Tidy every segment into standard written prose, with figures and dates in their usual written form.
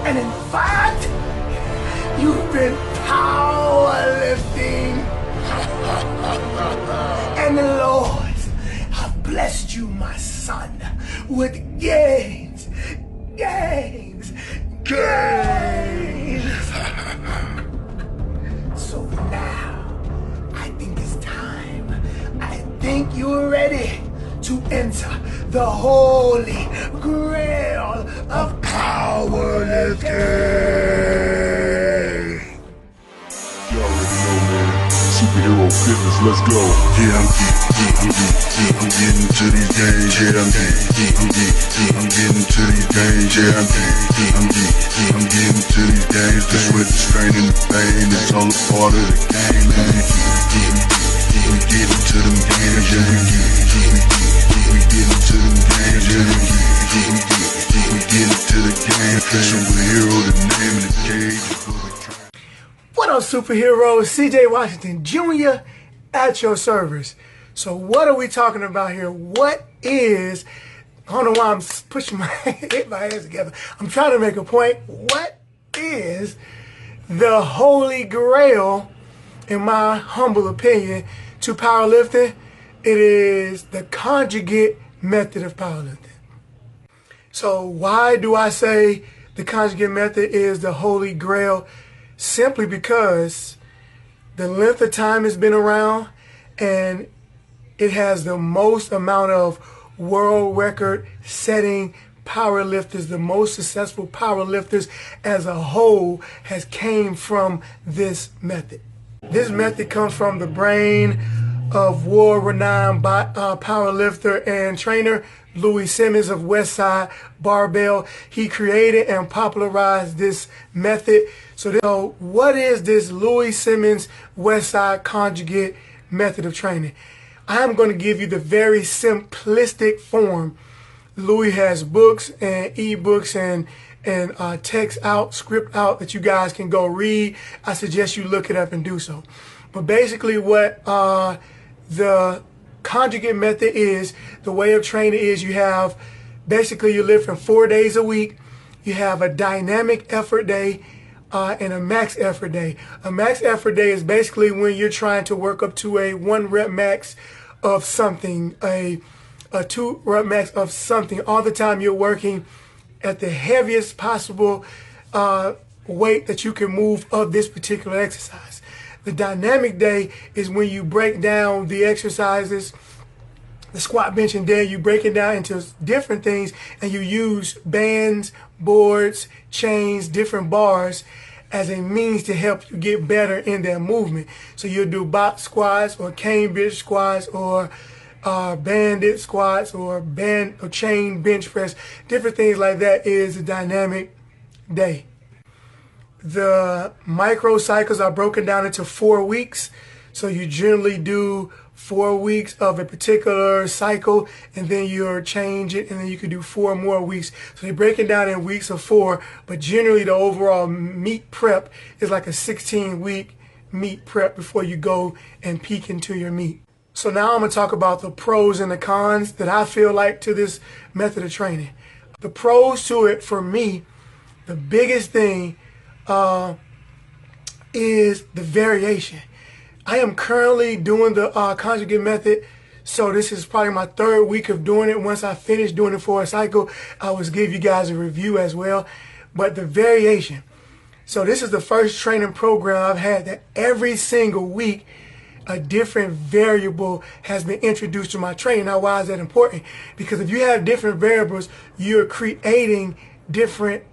And in fact, you've been powerlifting. And the Lord have blessed you, my son, with gains. So now, I think it's time. I think you're ready to enter the holy grail of powerlifting. You already know, man. Superhero fitness, let's go. Yeah, I'm getting to these games. Yeah, I'm getting to these games. Yeah, I'm getting to these games. The sweat, the strain, and the pain, it's all a part of the game, man. We getting to them games, yeah. We getting to them games, yeah. We getting to the game. Superhero, the name of the cage. What up, superheroes? CJWashingtonJr. at your service. So what are we talking about here? What is, I don't know why I'm pushing hit my hands together. I'm trying to make a point. What is the holy grail, in my humble opinion, to powerlifting? It is the conjugate method of powerlifting. So why do I say the conjugate method is the holy grail? Simply because the length of time it's been around, and it has the most amount of world record setting powerlifters. The most successful powerlifters as a whole has came from this method. This method comes from the brain of world-renowned powerlifter and trainer Louis Simmons of Westside Barbell. He created and popularized this method. So what is this Louis Simmons Westside conjugate method of training? I'm going to give you the very simplistic form. Louis has books and ebooks and text out, script out that you guys can go read. I suggest you look it up and do so. But basically what the conjugate method is, the way of training is, you have, basically you're lifting 4 days a week. You have a dynamic effort day and a max effort day. A max effort day is basically when you're trying to work up to a 1 rep max of something, a 2 rep max of something. All the time you're working at the heaviest possible weight that you can move of this particular exercise. The dynamic day is when you break down the exercises, the squat, bench, and dead. You break it down into different things, and you use bands, boards, chains, different bars as a means to help you get better in that movement. So you'll do box squats or cane bench squats or banded squats or band or chain bench press. Different things like that is a dynamic day. The microcycles are broken down into 4 weeks. So you generally do 4 weeks of a particular cycle, and then you'll change it, and then you can do 4 more weeks. So they break it down in weeks of 4, but generally the overall meet prep is like a 16-week meet prep before you go and peak into your meet. So now I'm going to talk about the pros and the cons that I feel like to this method of training. The pros to it, for me, the biggest thing is the variation. I am currently doing the conjugate method, so this is probably my 3rd week of doing it. Once I finish doing it for a cycle, I will give you guys a review as well. But the variation. So this is the first training program I've had that every single week a different variable has been introduced to my training. Now, why is that important? Because if you have different variables, you're creating different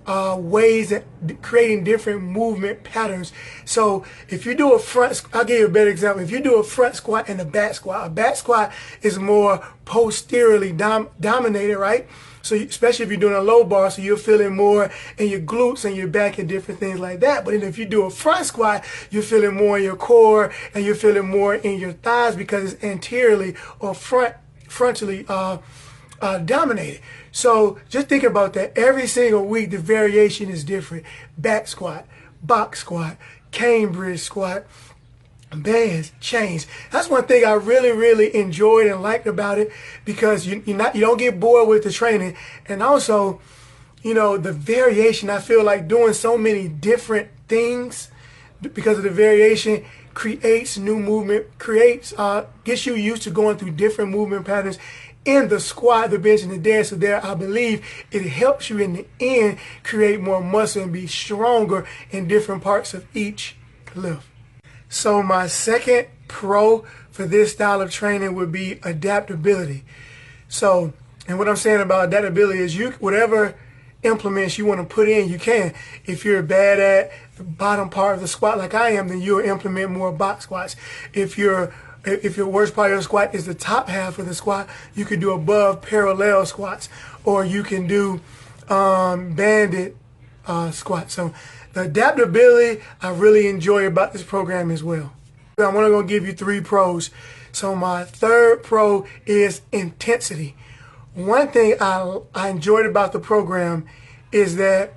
ways at creating different movement patterns. So if you do a front, I'll give you a better example. If you do a front squat and a back squat is more posteriorly dominated, right? So especially if you're doing a low bar, so you're feeling more in your glutes and your back and different things like that. But then if you do a front squat, you're feeling more in your core and you're feeling more in your thighs because it's anteriorly or frontally dominated. So just think about that. Every single week, the variation is different. Back squat, box squat, cane bridge squat, bands, chains. That's one thing I really enjoyed and liked about it, because you don't get bored with the training. And also, you know, the variation, I feel like doing so many different things because of the variation creates new movement, gets you used to going through different movement patterns in the squat, the bench, and the dead. So there, I believe it helps you in the end create more muscle and be stronger in different parts of each lift. So my second pro for this style of training would be adaptability. So, and what I'm saying about adaptability is whatever implements you want to put in, you can. If you're bad at the bottom part of the squat like I am, then you'll implement more box squats. If your worst part of the squat is the top half of the squat, you can do above parallel squats, or you can do banded squats. So the adaptability I really enjoy about this program as well. I'm only going to give you 3 pros. So my third pro is intensity. One thing I enjoyed about the program is that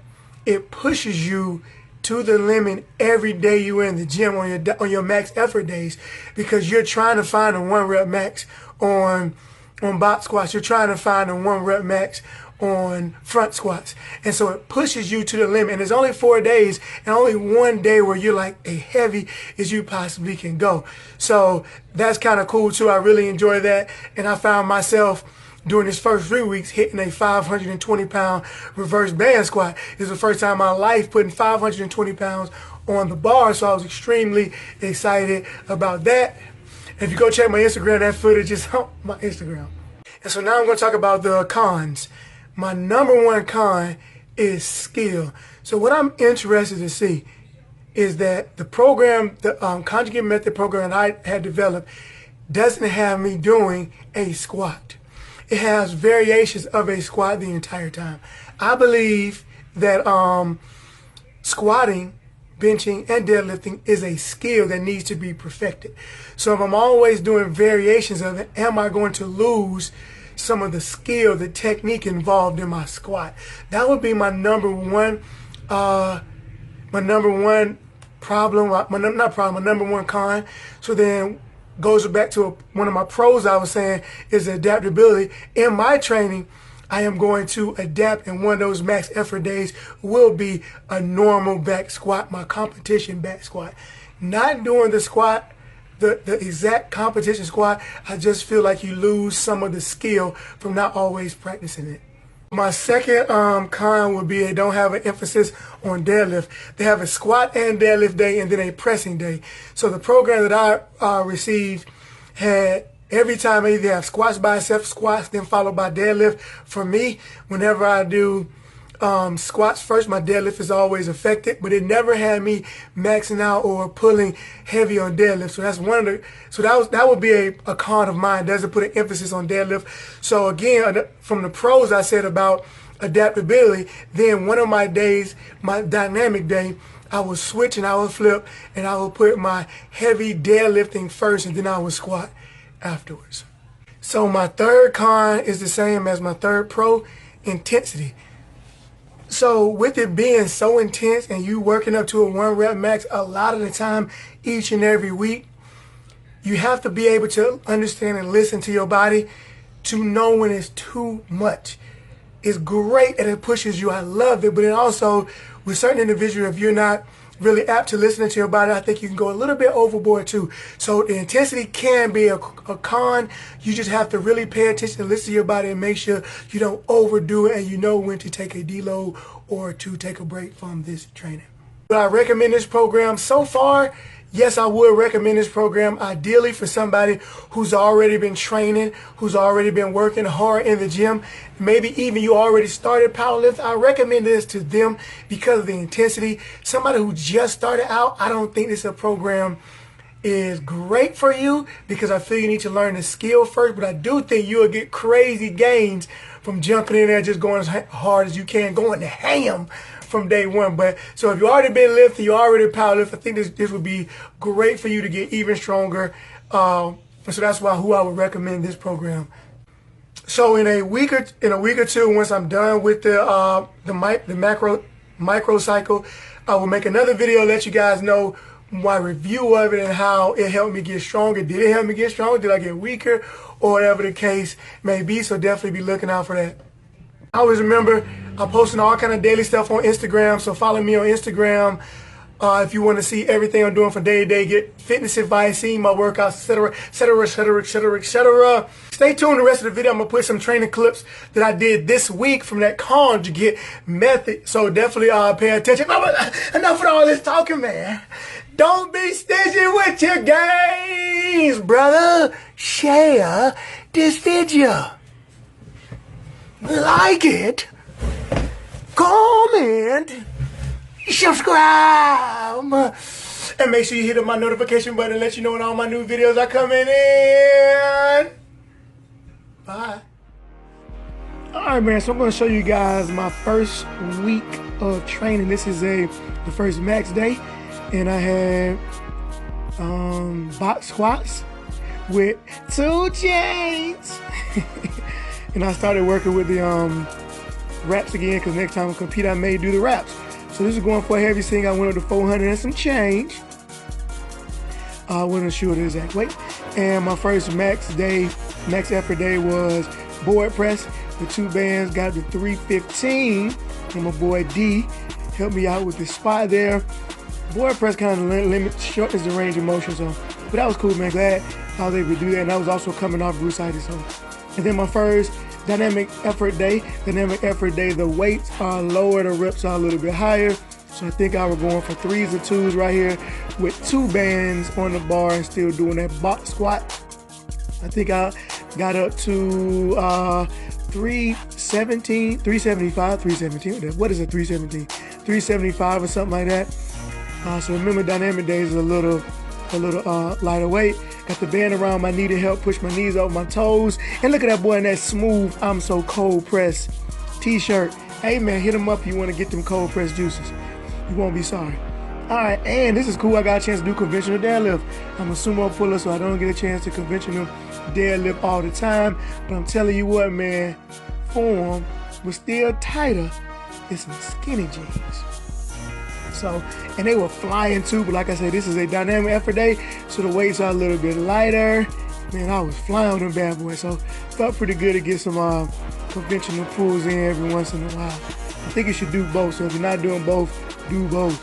it pushes you to the limit every day you're in the gym on your max effort days, because you're trying to find a 1 rep max on box squats. You're trying to find a 1 rep max on front squats. And so it pushes you to the limit. And there's only 4 days and only 1 day where you're like as heavy as you possibly can go. So that's kind of cool too. I really enjoy that. And I found myself during this first 3 weeks hitting a 520-pound reverse band squat. It's the first time in my life putting 520 pounds on the bar. So I was extremely excited about that. And if you go check my Instagram, that footage is on my Instagram. And so now I'm going to talk about the cons. My number 1 con is skill. So what I'm interested to see is that the program, the Conjugate Method program that I had developed, doesn't have me doing a squat. It has variations of a squat the entire time. I believe that squatting, benching, and deadlifting is a skill that needs to be perfected. So if I'm always doing variations of it, am I going to lose some of the skill, the technique involved in my squat? That would be my number one problem, my number 1 con. So then goes back to one of my pros I was saying is adaptability. In my training, I am going to adapt, and one of those max effort days will be a normal back squat, my competition back squat. Not doing the squat, the exact competition squat. I just feel like you lose some of the skill from not always practicing it. My second con would be they don't have an emphasis on deadlift. They have a squat and deadlift day and then a pressing day. So the program that I received had every time I either have squats, bicep squats, then followed by deadlift. For me, whenever I do squats first, my deadlift is always affected, but it never had me maxing out or pulling heavy on deadlift. So that's one of the, so that would be a con of mine. Doesn't put an emphasis on deadlift. So again, from the pros I said about adaptability, then one of my days, my dynamic day, I will switch and I will flip and I will put my heavy deadlifting first and then I will squat afterwards. So my third con is the same as my third pro, intensity. So with it being so intense and you working up to a 1 rep max a lot of the time, each and every week, you have to be able to understand and listen to your body to know when it's too much. It's great and it pushes you. I love it. But then also with certain individuals, if you're not really apt to listening to your body, I think you can go a little bit overboard too. So the intensity can be a con. You just have to really pay attention and listen to your body and make sure you don't overdo it and you know when to take a deload or to take a break from this training. But I recommend this program so far. Yes, I would recommend this program ideally for somebody who's already been training, who's already been working hard in the gym. Maybe even you already started powerlifting. I recommend this to them because of the intensity. Somebody who just started out, I don't think this program is great for you because I feel you need to learn the skill first, but I do think you'll get crazy gains from jumping in there, just going as hard as you can, going to ham from day one. But so if you already been lifting, you already powerlifting, I think this would be great for you to get even stronger. So that's who I would recommend this program. So in a week or two, once I'm done with the micro cycle, I will make another video, let you guys know my review of it and how it helped me get stronger. Did it help me get stronger? Did I get weaker? Or whatever the case may be. So definitely be looking out for that. Always remember, I'm posting all kind of daily stuff on Instagram, so follow me on Instagram. If you want to see everything I'm doing for day to day, get fitness advice, see my workouts, etc., etc., etc., etc., etc. Stay tuned the rest of the video. I'm going to put some training clips that I did this week from that Conjugate Method. So definitely pay attention. Enough of all this talking, man. Don't be stingy with your gains, brother. Share this video. Like it. Comment. Subscribe, and make sure you hit up my notification button to let you know when all my new videos are coming in. Bye. Alright, man, so I'm going to show you guys my first week of training. This is the first max day, and I had box squats with 2 chains. And I started working with the wraps again, because next time I compete I may do the wraps. So this is going for a heavy swing. I went up to 400 and some change. I wasn't sure the exact weight. And my first max effort day was board press with 2 bands. Got to 315. And my boy D helped me out with the spot there. Board press kind of shortens the range of motion. So, but that was cool, man. Glad I was able to do that. And I was also coming off bursitis. So, and then my first dynamic effort day, the weights are lower, the reps are a little bit higher. So I think I was going for 3s and 2s right here with 2 bands on the bar and still doing that box squat. I think I got up to 317. What is it, 317? 375 or something like that. So remember, dynamic days is a little lighter weight. Got the band around my knee to help push my knees off my toes. And look at that boy in that smooth I'm So Cold Press t-shirt. Hey man, hit him up if you want to get them cold press juices. You won't be sorry. Alright, and this is cool. I got a chance to do conventional deadlift. I'm a sumo puller, so I don't get a chance to conventional deadlift all the time. But I'm telling you what, man, form was still tighter in some skinny jeans. So, and they were flying too, but like I said, this is a dynamic effort day, so the weights are a little bit lighter. Man, I was flying with them bad boys, so felt pretty good to get some conventional pulls in every once in a while. I think you should do both, so if you're not doing both, do both.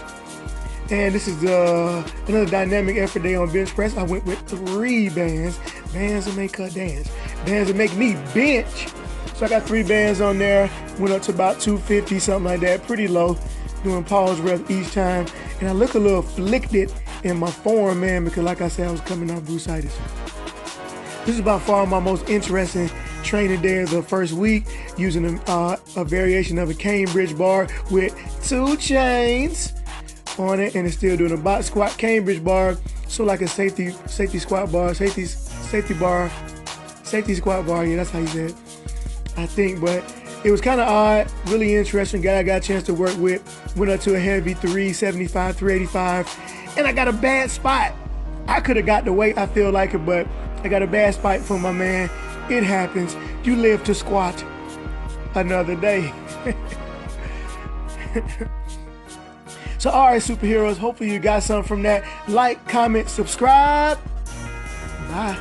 And this is another dynamic effort day on bench press. I went with 3 bands. Bands that make her dance. Bands that make me bench. So I got 3 bands on there, went up to about 250, something like that, pretty low. Doing pause reps each time, and I look a little afflicted in my form, man, because like I said, I was coming off bursitis. This is by far my most interesting training day of the first week, using a variation of a Cambridge bar with 2 chains on it, and it's still doing a box squat Cambridge bar, so like a safety squat bar, safety squat bar. Yeah, that's how you say it, I think, but. It was kind of odd, really interesting guy I got a chance to work with. Went up to a heavy 375, 385, and I got a bad spot. I could have got the weight, I feel like it, but I got a bad spot for my man. It happens. You live to squat another day. So, all right, superheroes, hopefully you got something from that. Like, comment, subscribe. Bye.